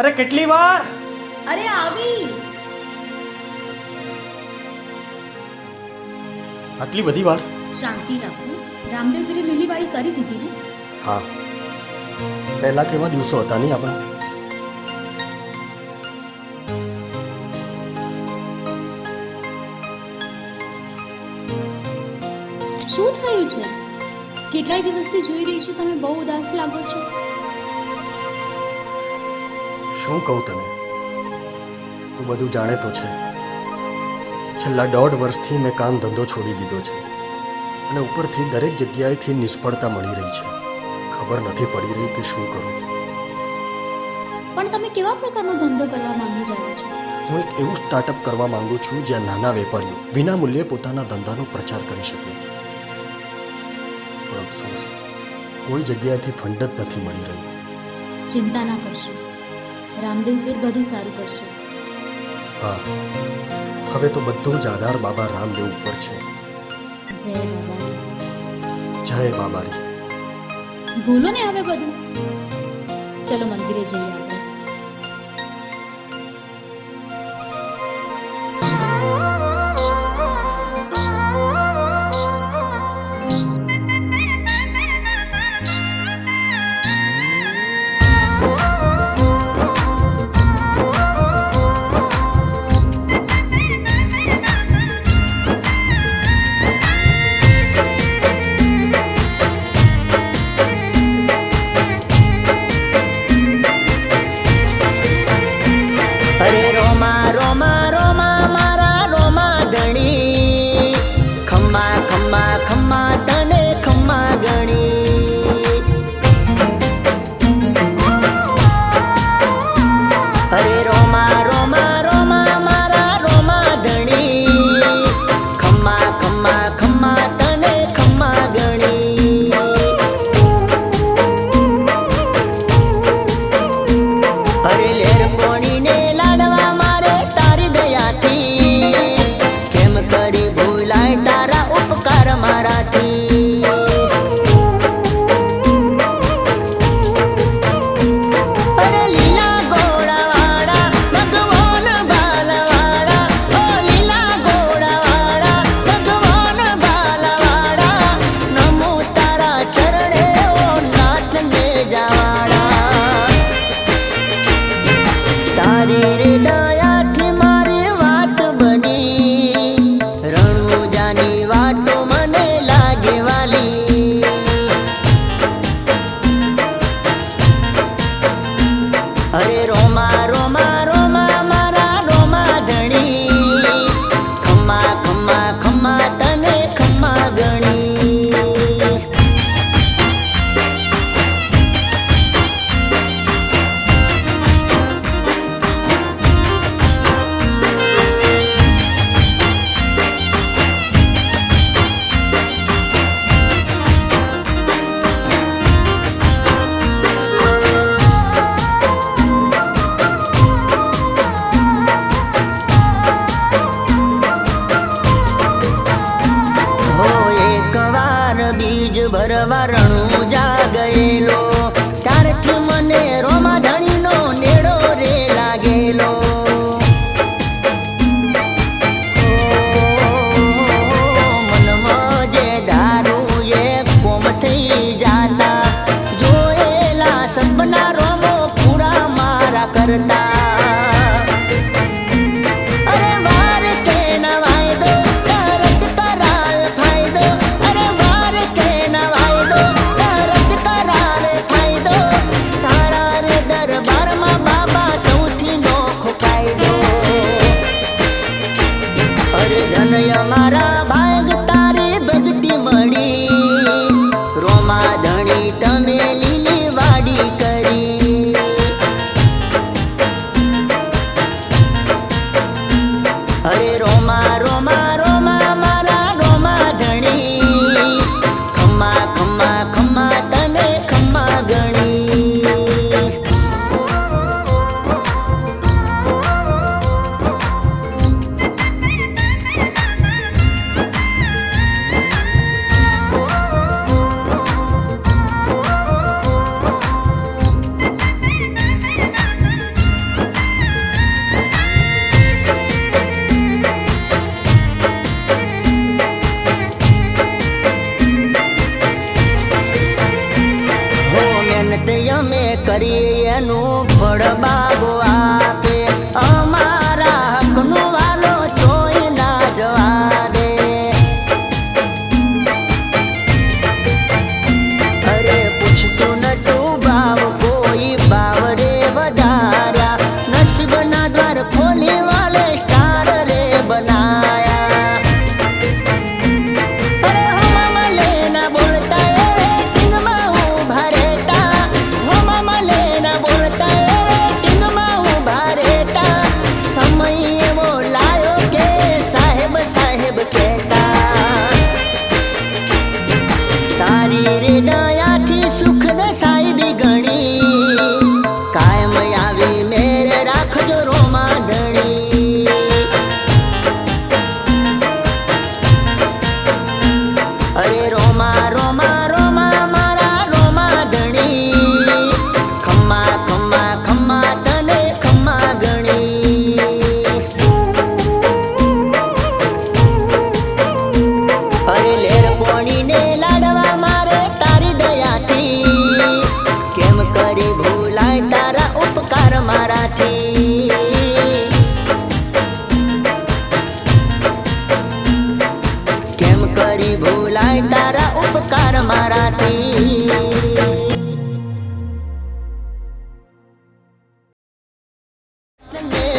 અરે કેટલી વાર? અરે આવી. આટલી બધી વાર? શાંતિ રાખો. રામદેવ પીરે લીલી વાળી કરી દીધી ને? હા, પહેલા કેવા દિવસો હતા નહીં આપણા? શું થયું છે? કેટલાય દિવસથી જોઈ રહી છું, તમે બહુ ઉદાસ લાગો છો. શું કહું તને? તું બધું જાણે તો છે. છેલ્લા 1.5 વર્ષથી મેં કામ ધંધો છોડી દીધો છે અને ઉપરથી દરેક જગ્યાએથી નિષ્ફળતા મળી રહી છે. ખબર નથી પડી રહી કે શું કરું. પણ તમે કેવા પ્રકારનો ધંધો કરવા માંગી રહ્યા છો? હું એક એવું સ્ટાર્ટઅપ કરવા માંગુ છું જ્યાં નાના વેપારીઓ વિના મૂલ્યે પોતાના ધંધાનો પ્રચાર કરી શકે. પણ અફસોસ, કોઈ જગ્યાએથી ફંડ જ નથી મળી રહ્યું. ચિંતા ના કરશો, રામદેવ પીર બધું સારું કરશે. હા, હવે તો બધો જ આધાર બાબા રામદેવ ઉપર છે. જય બાબારી. જય બાબારી. ભૂલો ને હવે બધું. ચલો મંદિરે જઈએ આપણે.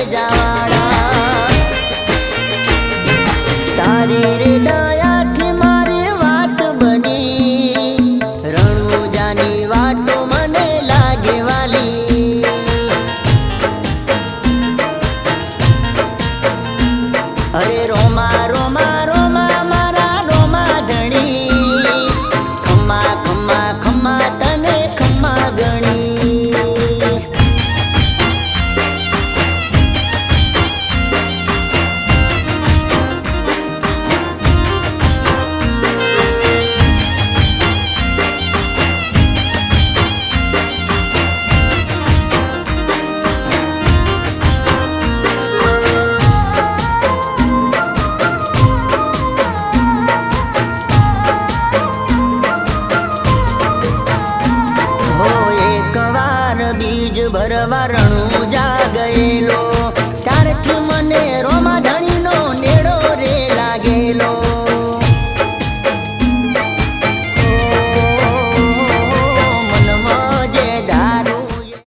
જાવાળા તારી રે દયાથી મારી વાત બની રણુજાની વાતો મને લાગે વાલી અરે રોમા રોમા રોમા મારા રોમા ધણી ખમ્મા ખમ્મા ખમ્મા તને ખમ્મા ગણી બીજ ભરવા રણુજા ગયેલો ત્યારથી મને